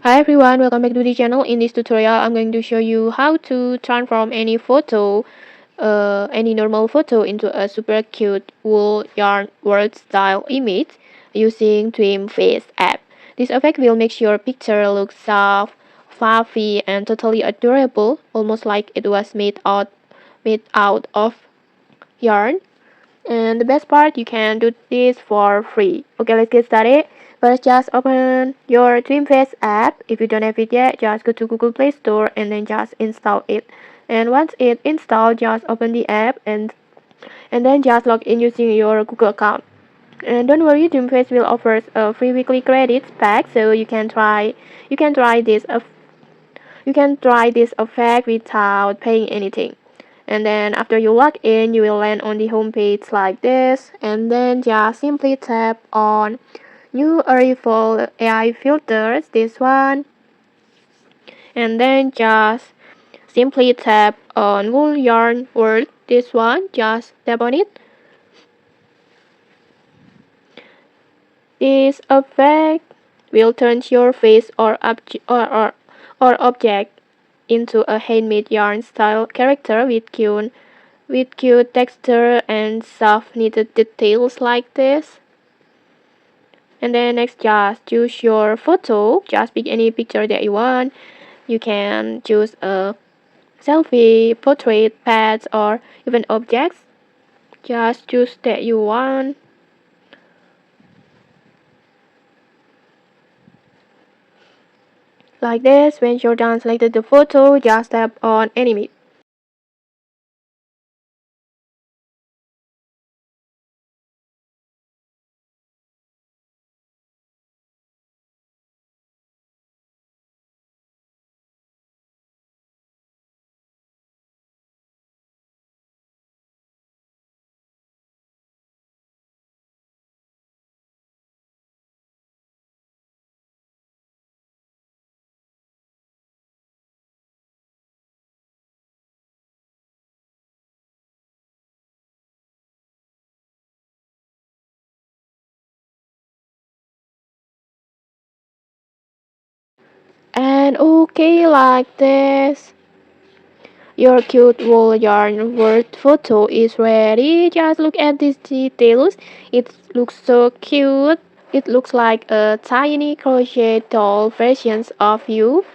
Hi everyone, welcome back to the channel. In this tutorial, I'm going to show you how to transform any photo, any normal photo into a super cute wool yarn world style image using Twinface app. This effect will make your picture look soft, fluffy, and totally adorable, almost like it was made out of yarn. And the best part, you can do this for free. Okay, let's get started. First, just open your Twinface app. If you don't have it yet, just go to Google Play Store and then just install it. And once it's installed, just open the app and then just log in using your Google account. And don't worry, Twinface will offer a free weekly credits pack, so you can try this effect without paying anything. And then after you log in, you will land on the home page like this, and then just simply tap on new artful AI filters, this one, and then just simply tap on wool yarn world, this one, just tap on it. This effect will turn your face or object into a handmade yarn style character with cute texture and soft knitted details like this. And then next, just choose your photo. Just pick any picture that you want. You can choose a selfie, portrait, pets, or even objects. Just choose that you want. Like this. When you're done selected the photo, just tap on animate. And okay, like this. Your cute wool yarn world photo is ready. Just look at these details. It looks so cute. It looks like a tiny crochet doll versions of you.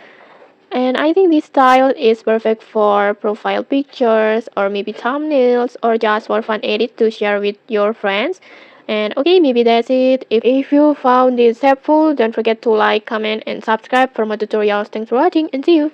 And I think this style is perfect for profile pictures or maybe thumbnails or just for fun edit to share with your friends. And okay, maybe that's it. If you found this helpful, don't forget to like, comment, and subscribe for more tutorials. Thanks for watching and see you.